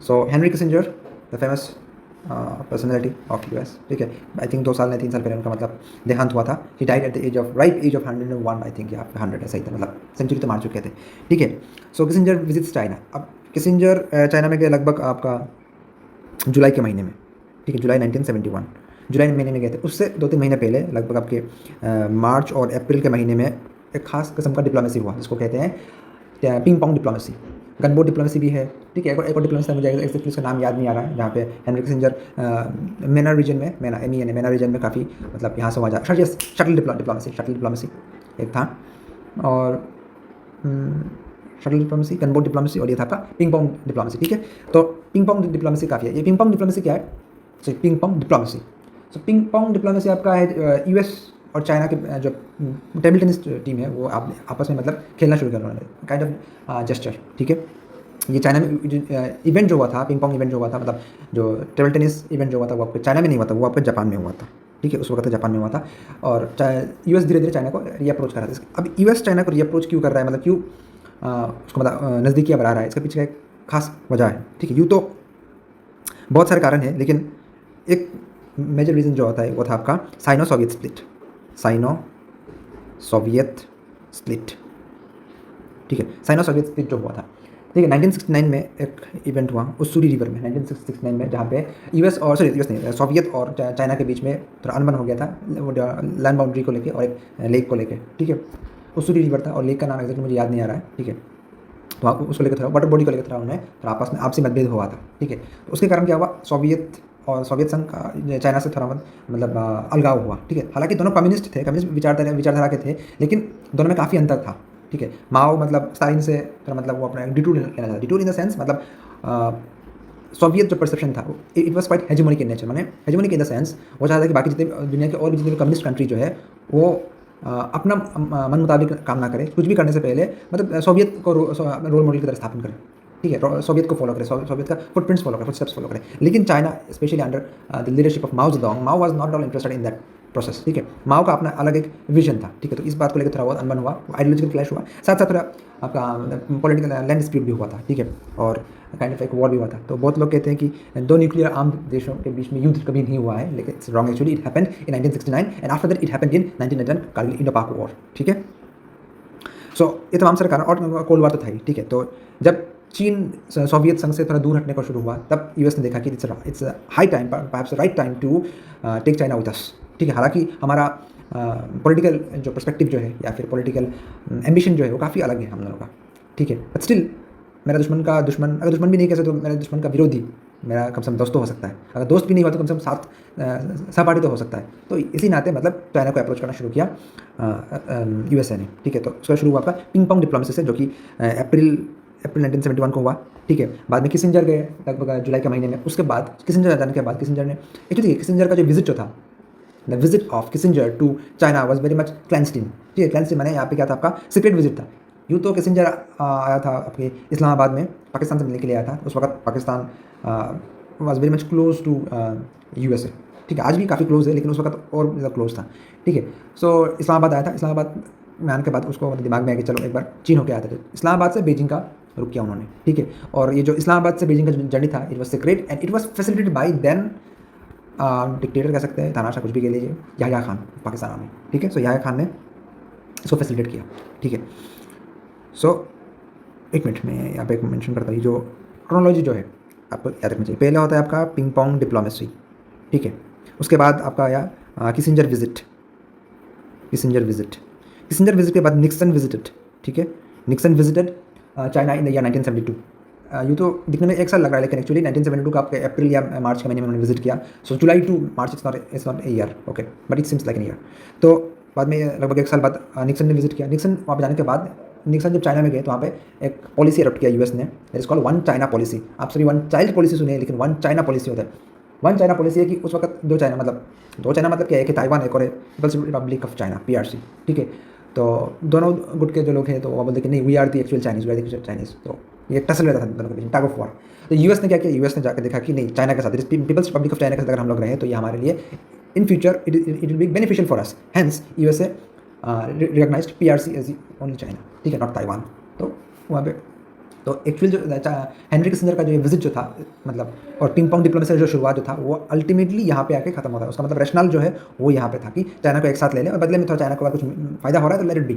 So Henry Kissinger the famous personality of US, ठीक है। I think 2 साल या 3 साल पहले उनका मतलब देहांत हुआ था। He died at the age of right age of 101 I think, या 100 ऐसा ही था, मतलब सेंचुरी तो मार चुके थे, ठीक है। सो किसिंजर विजिट्स चाइना। अब किसिंजर चाइना में गए लगभग आपका जुलाई के महीने में, ठीक है, जुलाई 1971 जुलाई महीने में गए थे। उससे 2-3 महीने पहले लगभग आपके मार्च और अप्रैल के महीने में एक खास किस्म का डिप्लोमेसी हुआ, जिसको कहते हैं ping pong diplomacy. Gunboat diplomacy भी है, ठीक है। एक और डिप्लोमेसी मुझे एक्चुअली उसका नाम याद नहीं आ रहा है, जहाँ पे हेनरी किसिंजर मेना रीजन में, मेना रीजन में काफ़ी मतलब यहाँ से वहाँ जा शटल डिप्लोमेसी एक था, और शटल डिप्लोमेसी, गनबोट डिप्लोमेसी, और ये था आपका पिंग पोंग डिप्लोमेसी, ठीक है। तो पिंग पोंग डिप्लोमेसी काफ़ी है। ये पिंग पोंग डिप्लोमेसी क्या है? सो पिंग पोंग डिप्लोमेसी, सो पिंग पोंग डिप्लोमेसी आपका है यूएस और चाइना के जो टेबल टेनिस टीम है वो आप आपस में मतलब खेलना शुरू कर रहे हैं, काइंड ऑफ जेस्चर, ठीक है। ये चाइना में इवेंट जो हुआ था, पिंग पोंग इवेंट जो हुआ था, मतलब जो टेबल टेनिस इवेंट जो हुआ था, वो आपको चाइना में नहीं हुआ था, वो आपको जापान में हुआ था, ठीक है। उस वक्त जापान में हुआ था, और यूएस धीरे धीरे चाइना को रीअप्रोच कर रहा था। अब यूएस चाइना को रीअप्रोच क्यों कर रहा है, मतलब क्यों उसको मतलब नज़दीकियाँ बढ़ा रहा है, इसके पीछे एक खास वजह है, ठीक है। यूँ तो बहुत सारे कारण हैं, लेकिन एक मेजर रीज़न जो होता है वो था आपका Sino Soviet split, Sino Soviet split, ठीक है। साइनो सोवियत स्प्लिट जो हुआ था, ठीक है, 1969 में एक इवेंट हुआ उस्सूरी रिवर में, 1969 में, जहाँ पे यूएस नहीं, सोवियत और चाइना के बीच में थोड़ा अनबन हो गया था, वो लैंड बाउंड्री को लेके और एक लेक को लेके, ठीक है। उस्सूरी रिवर था, और लेक का नाम एग्जैक्टली मुझे याद नहीं आ रहा है, ठीक है। तो उसको लेकर थोड़ा वाटर बॉडी को लेकर थोड़ा उन्हें थोड़ा आपस में आपसी मतभेद हुआ था, ठीक है। तो उसके कारण क्या हुआ, सोवियत संघ का चाइना से थोड़ा मतलब अलगाव हुआ, ठीक है। हालांकि दोनों कम्युनिस्ट थे, कम्युनिस्ट विचारधारा के थे, लेकिन दोनों में काफ़ी अंतर था, ठीक है। माओ मतलब स्टालिन से थोड़ा मतलब वो अपना डिटूर लेना चाहता, डिटूर इन द सेंस मतलब सोवियत जो परसेप्शन था it was quite hegemonic in nature, माने हेजेमोनिक इन द सेंस वो चाहता था कि बाकी जितने दुनिया के और भी जितने भी कम्युनिस्ट कंट्री जो है वो अपना मन मुताबिक काम ना करे, कुछ भी करने से पहले मतलब सोवियत को रोल मॉडल की तरह स्थापन करे, ठीक है। सोवियत को फॉलो करे, सोवियत का फुटप्रिंट्स फॉलो करे, फुटस्टेप्स फॉलो करे। लेकिन China specially under the leadership of Mao Zedong, Mao was not all interested in that process, ठीक है। माओ का अपना अलग एक विजन था, ठीक है। तो इस बात को लेकर थोड़ा बहुत अनबन हुआ, आइडियोलॉजिकल क्लैश हुआ, साथ साथ थोड़ा आपका पॉलिटिकल लैंड डिस्प्यूट भी हुआ था, ठीक है। और काइंड ऑफ एक वॉर भी हुआ था। तो बहुत लोग कहते हैं कि 2 न्यूक्लियर आर्म्ड देशों के बीच में युद्ध कभी नहीं हुआ है, लेकिन it's wrong, actually it happened in 1969 and after that it happened in 1991 Kargil Indo पाक वॉर, ठीक है। सो ये तमाम सारे कारण, और कोल्ड वार तो था ही, ठीक है। तो जब चीन सोवियत संघ से थोड़ा दूर हटने का शुरू हुआ, तब यूएस ने देखा कि it's high time, perhaps right time to take China with us, ठीक है। हालांकि हमारा पॉलिटिकल जो पर्सपेक्टिव जो है या फिर पॉलिटिकल एम्बिशन जो है वो काफ़ी अलग है हम लोगों का, ठीक है। बट स्टिल मेरा दुश्मन का दुश्मन, अगर दुश्मन भी नहीं कह सकते तो मेरे दुश्मन का विरोधी मेरा कम से कम दोस्त तो हो सकता है, अगर दोस्त भी नहीं हुआ तो कम से कम साथ सहपाठी तो हो सकता है। तो इसी नाते मतलब चाइना को अप्रोच करना शुरू किया यूएसए ने, ठीक है। तो उसका शुरू हुआ आपका पिंग पोंग डिप्लोमेसी से, जो कि अप्रैल 1971 को हुआ, ठीक है। बाद में किसिंजर गए लगभग जुलाई के महीने में। उसके बाद किसिंजर जाने के बाद किसिंजर ने एक्चुअली किसिंजर का जो विजिट जो था, the visit of Kissinger to China was very much clandestine, ठीक है। क्लैंस्टीन मैंने यहाँ पे क्या था, आपका सीक्रेट विजिट था। यूँ तो किसिंजर आया था आपके इस्लामाबाद में, पाकिस्तान से मिलने के लिए आया था। उस वक्त Pakistan was very much close to USA, ठीक है। आज भी काफ़ी क्लोज है, लेकिन उस वक्त और ज़्यादा क्लोज था, ठीक है। सो इस्लामाबाद आया था। इस्लामाबाद में आने के बाद उसको मतलब दिमाग में आया कि चलो एक बार चीन होकर आया था। तो इस्लामाबाद से बीजिंग का रुक किया उन्होंने, ठीक है। और ये जो इस्लामाबाद से बीजिंग का जो जर्नी था, it was secret and it was facilitated by then dictator कह सकते हैं, तानाशाह कुछ भी कह लीजिए, याह्या खान पाकिस्तान आर्मी, ठीक है। सो याह्या खान ने इसको फैसिलिटेट किया, ठीक है। सो एक मिनट में यहाँ पे एक मेंशन करता हूँ, जो क्रोनोलॉजी जो है आपको याद रखना चाहिए। पहले होता है आपका पिंग पोंग डिप्लोमेसी, ठीक है। उसके बाद आपका आया किसिंजर विजिट, किसिंजर विजिट के बाद निक्सन विजिटेड, ठीक है। Nixon visited China in the year 1972। यूँ तो दिखने में एक साल लग रहा है, लेकिन एक्चुअली 1972 का आपके अप्रैल या मार्च के महीने में उन्होंने विजिट किया। So July to March it's not a year, okay, but it seems like an year. तो बाद में लगभग एक साल बाद निक्सन ने विजिट किया। निक्सन वहाँ पर जाने के बाद निक्सन जब चाइना में गए तो वहाँ पे एक पॉलिसी अडॉप्ट किया यूएस ने, that is called one China policy. आप सभी वन चाइल्ड पॉलिसी सुने, लेकिन वन चाइना पॉलिसी होता है। वन चाइना पॉलिसी है कि उस वक्त दो चाइना मतलब क्या है कि ताइवान एक और है People's Republic of China, PRC, ठीक है। तो दोनों गुट के जो लोग हैं तो वो बोलते कि नहीं, we are the actual Chinese, we are the actual Chinese. तो ये टसल रहता था दोनों के बीच, टग ऑफ वॉर। तो यूएस ने क्या किया, यूएस ने जाकर देखा कि नहीं, चाइना के साथ पीपल्स रिपब्लिक ऑफ चाइना के साथ अगर हम लोग रहें तो ये हमारे लिए in future it will be beneficial for us. Hence USA recognized PRC as only China, ठीक है, नॉट ताइवान। तो वहाँ पे तो एक्चुअल जो हेनरी किसिंजर का जो विजिट जो था मतलब और पिंग पोंग डिप्लोमेसी का जो शुरुआत जो था वो अल्टीमेटली यहाँ पे आके खत्म होता है। उसका मतलब रैशनल जो है वो यहाँ पे था कि चाइना को एक साथ ले लें और बदले में थोड़ा चाइना को अगर कुछ फ़ायदा हो रहा है तो लेट इट बी।